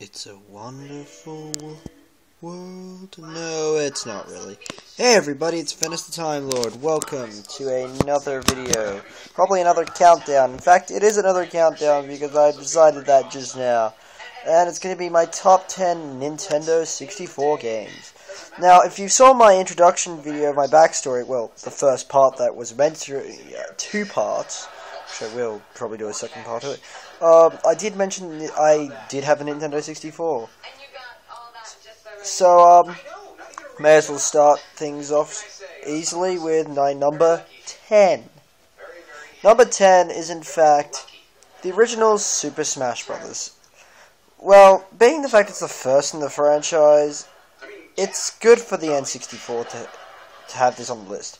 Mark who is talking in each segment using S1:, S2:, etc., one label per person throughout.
S1: It's a wonderful world. No, it's not really. Hey everybody, it's Venice the Time Lord. Welcome to another video. Probably another countdown. In fact, it is another countdown because I decided that just now. And it's going to be my top 10 Nintendo 64 games. Now, if you saw my introduction video of my backstory, well, the first part that was meant to be two parts, which I will probably do a second part of it, I did mention that I did have a Nintendo 64. So, may as well start things off easily with my number 10. Number 10 is, in fact, the original Super Smash Bros. Well, being the fact it's the first in the franchise, it's good for the N64 to have this on the list.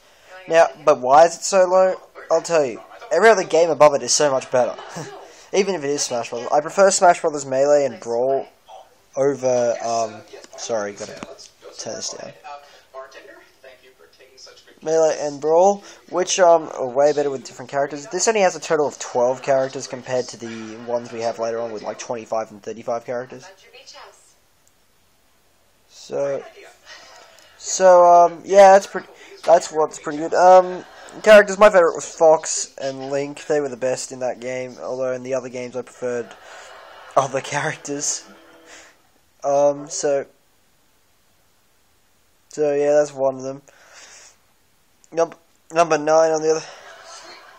S1: Now, but why is it so low? I'll tell you. Every other game above it is so much better. Even if it is Smash Bros. I prefer Smash Bros. Melee and Brawl over, sorry, gotta turn this down. Melee and Brawl, which are way better with different characters. This only has a total of 12 characters compared to the ones we have later on with like 25 and 35 characters. So yeah, that's what's pretty good. Characters, my favorite was Fox and Link. They were the best in that game, although in the other games I preferred other characters. So yeah, that's one of them. Number 9 on the other.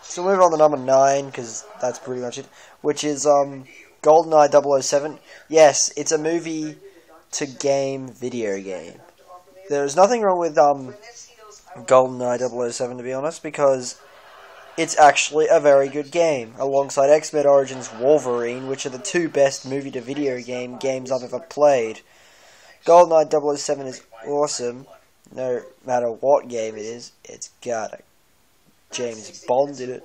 S1: So we'll move on to number 9 because that's pretty much it. Which is GoldenEye 007. Yes, it's a movie to game video game. There's nothing wrong with GoldenEye 007 to be honest, because it's actually a very good game alongside X-Men Origins Wolverine, which are the two best movie to video game games I've ever played. GoldenEye 007 is awesome. No matter what game it is, it's got a James Bond in it.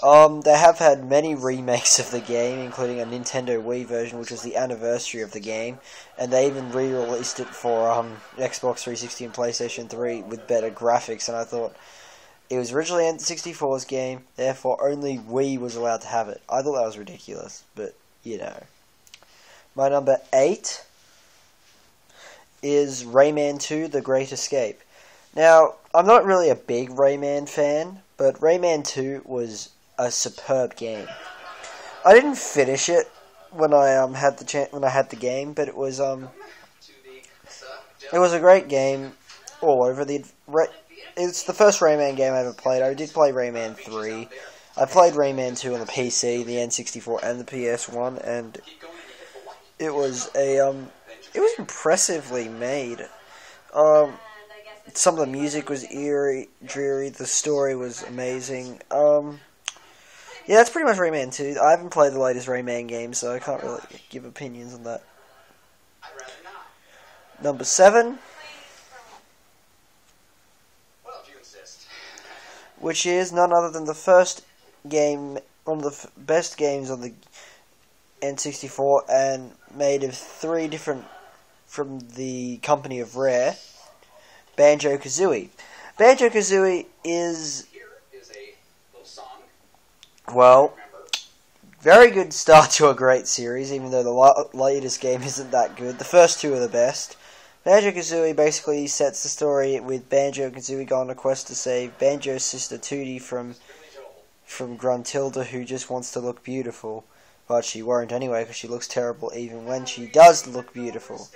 S1: They have had many remakes of the game, including a Nintendo Wii version, which was the anniversary of the game, and they even re-released it for Xbox 360 and PlayStation 3 with better graphics, and I thought it was originally N64's game, therefore only Wii was allowed to have it. I thought that was ridiculous, but, you know. My number 8 is Rayman 2: The Great Escape. Now, I'm not really a big Rayman fan, but Rayman 2 was a superb game. I didn't finish it when I had the game, but it was a great game all over. It's the first Rayman game I ever played. I did play Rayman 3. I played Rayman 2 on the PC, the N64, and the PS1, and it was it was impressively made. Some of the music was eerie, dreary. The story was amazing. Yeah, that's pretty much Rayman 2. I haven't played the latest Rayman game, so I can't really give opinions on that. Number 7, which is none other than the first game, one of the best games on the N64, and made of 3 different from the company of Rare. Banjo-Kazooie. Banjo-Kazooie is, well, very good start to a great series, even though the latest game isn't that good. The first 2 are the best. Banjo-Kazooie basically sets the story with Banjo-Kazooie going on a quest to save Banjo's sister Tootie from Gruntilda, who just wants to look beautiful. But she won't anyway, because she looks terrible even when she does look beautiful.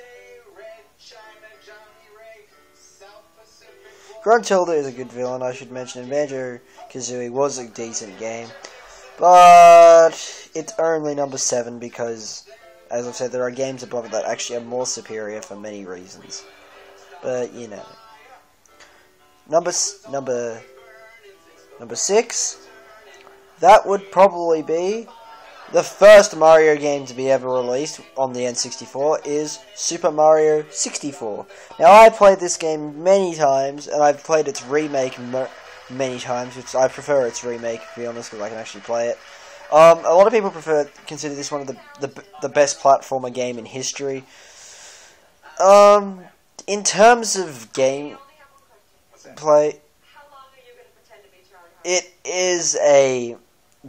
S1: Gruntilda is a good villain, I should mention, and Banjo-Kazooie was a decent game. But it's only number 7 because, as I've said, there are games above it that actually are more superior for many reasons. But, you know. Number 6, that would probably be the first Mario game to be ever released on the N64, is Super Mario 64. Now, I played this game many times, and I've played its remake many times, which I prefer its remake, to be honest, because I can actually play it. A lot of people consider this one of the best platformer game in history. In terms of gameplay, it is a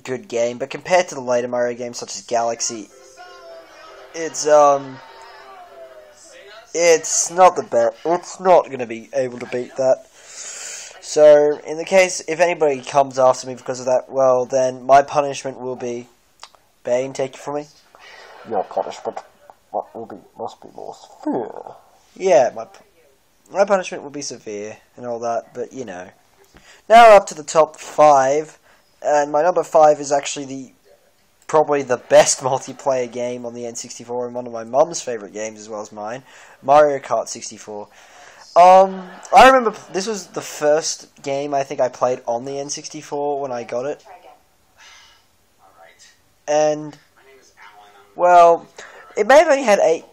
S1: good game, but compared to the later Mario games such as Galaxy, It's it's not the best. It's not going to be able to beat that. So, in the case, if anybody comes after me because of that, well, then my punishment will be... Bane, take it from me.
S2: Your punishment must be more severe.
S1: Yeah, my punishment will be severe and all that, but you know. Now we're up to the top 5, and my number 5 is actually probably the best multiplayer game on the N64 and one of my mum's favourite games as well as mine, Mario Kart 64. I remember this was the first game I think I played on the N64 when I got it. And, well, it may have only had 8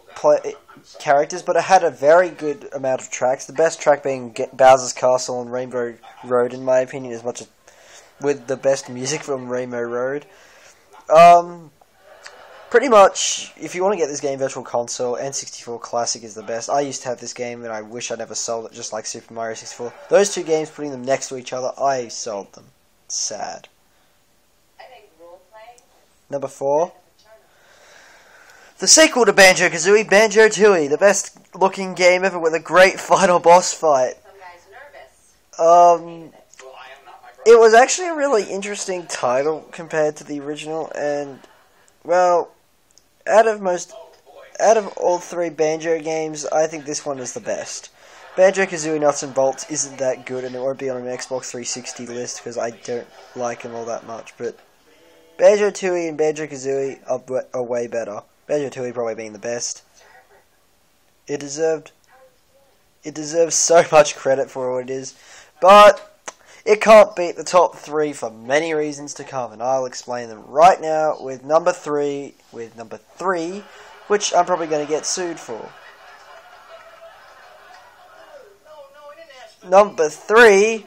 S1: characters, but it had a very good amount of tracks. The best track being Bowser's Castle and Rainbow Road, in my opinion, as much as with the best music from Rainbow Road. Pretty much, if you want to get this game Virtual Console, N64 Classic is the best. I used to have this game, and I wish I never sold it, just like Super Mario 64. Those two games, putting them next to each other, I sold them. Sad. Number 4. The sequel to Banjo-Kazooie, Banjo-Tooie, the best looking game ever with a great final boss fight. It was actually a really interesting title compared to the original, and, well, out of all 3 Banjo games, I think this one is the best. Banjo-Kazooie Nuts and Bolts isn't that good, and it won't be on an Xbox 360 list, because I don't like them all that much, but Banjo-Tooie and Banjo-Kazooie are way better. Banjo-Tooie probably being the best. It deserves so much credit for what it is, but it can't beat the top 3 for many reasons to come, and I'll explain them right now with number 3, which I'm probably going to get sued for. Number 3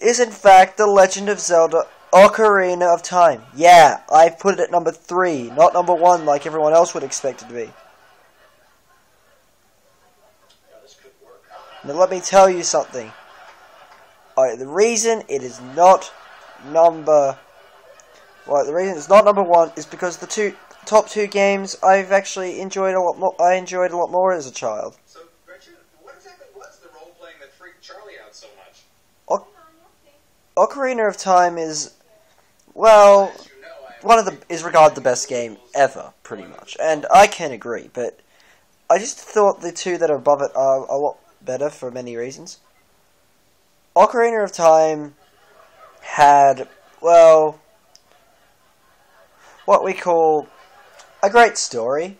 S1: is in fact The Legend of Zelda Ocarina of Time. Yeah, I put it at number 3, not number 1 like everyone else would expect it to be. Now let me tell you something. The reason it's not number 1 is because the top two games I've actually enjoyed a lot more. I enjoyed a lot more as a child.
S3: So, Richard, what exactly was the role playing that freaked Charlie out so much?
S1: Ocarina of Time is, well, is regarded the best game ever, pretty much, and I can agree. But I just thought the two that are above it are a lot better for many reasons. Ocarina of Time had, well, what we call a great story,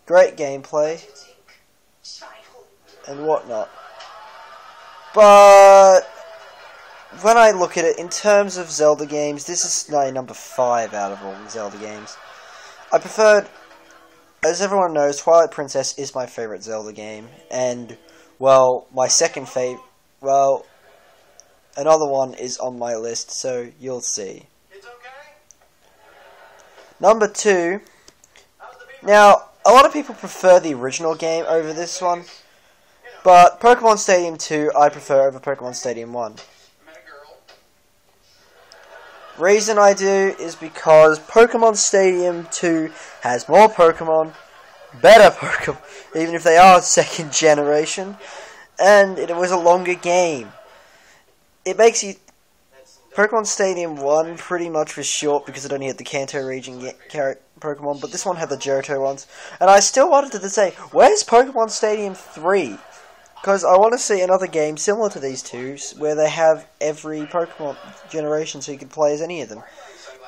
S1: great gameplay, and whatnot. But when I look at it in terms of Zelda games, this is my number 5 out of all the Zelda games. I preferred, as everyone knows, Twilight Princess is my favorite Zelda game, and, well, my second favorite, well, another one is on my list, so you'll see.
S3: It's okay.
S1: Number 2. Now, a lot of people prefer the original game over this one, but Pokemon Stadium 2 I prefer over Pokemon Stadium 1. Reason I do is because Pokemon Stadium 2 has more Pokemon, better Pokemon, even if they are second generation, and it was a longer game. It makes you... Pokemon Stadium 1 pretty much was short because it only had the Kanto region Pokemon, but this one had the Johto ones. And I still wanted to say, where's Pokemon Stadium 3? Because I want to see another game similar to these two, where they have every Pokemon generation so you can play as any of them.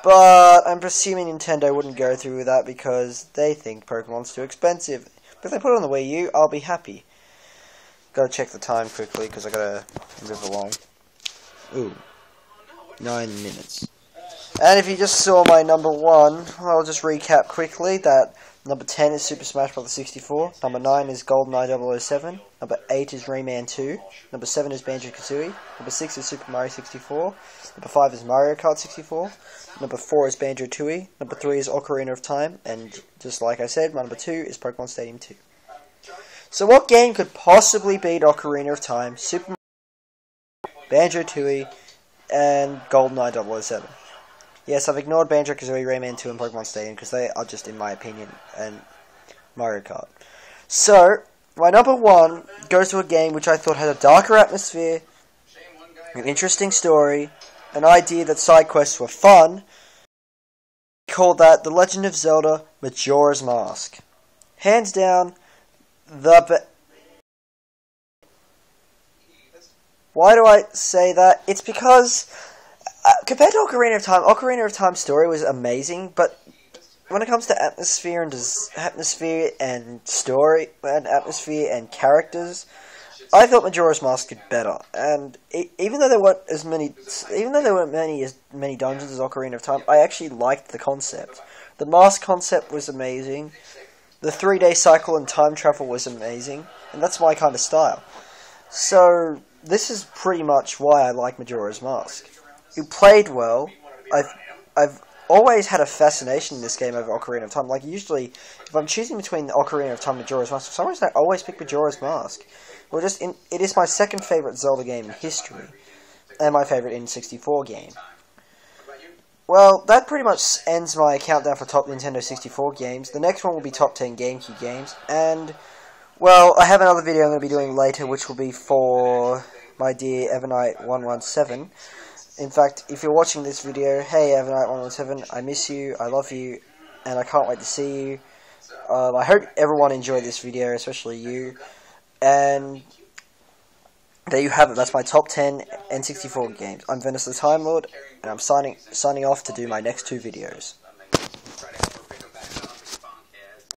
S1: But I'm presuming Nintendo wouldn't go through with that because they think Pokemon's too expensive. But if they put it on the Wii U, I'll be happy. Gotta check the time quickly because I gotta move along. Ooh, 9 minutes. And if you just saw my number 1, I'll just recap quickly that number 10 is Super Smash Bros. 64, number 9 is GoldenEye 007, number 8 is Rayman 2, number 7 is Banjo-Kazooie, number 6 is Super Mario 64, number 5 is Mario Kart 64, number 4 is Banjo-Tooie, number 3 is Ocarina of Time, and just like I said, my number 2 is Pokemon Stadium 2. So what game could possibly beat Ocarina of Time, Super Mario, Banjo-Tooie, and GoldenEye 007? Yes, I've ignored Banjo-Kazooie, Rayman 2, and Pokemon Stadium because they are just, in my opinion, and Mario Kart. So, my number 1 goes to a game which I thought had a darker atmosphere, an interesting story, an idea that side quests were fun. I call that The Legend of Zelda Majora's Mask. Hands down, Why do I say that? It's because, compared to Ocarina of Time's story was amazing, but when it comes to atmosphere and story and atmosphere and characters, I thought Majora's Mask did better. And even though there weren't as many dungeons as Ocarina of Time, I actually liked the concept. The mask concept was amazing. The 3-day cycle and time travel was amazing, and that's my kind of style. So this is pretty much why I like Majora's Mask. It played well. I've always had a fascination in this game over Ocarina of Time. Like, usually, if I'm choosing between Ocarina of Time and Majora's Mask, for some reason I always pick Majora's Mask. Well, it is my second favourite Zelda game in history, and my favourite N64 game. Well, that pretty much ends my countdown for top Nintendo 64 games. The next one will be top 10 GameCube games, and, well, I have another video I'm going to be doing later, which will be for my dear Evernight117. In fact, if you're watching this video, hey Evernight117, I miss you, I love you, and I can't wait to see you. I hope everyone enjoyed this video, especially you. And there you have it. That's my top 10 N64 games. I'm Venice the Time Lord, and I'm signing off to do my next 2 videos.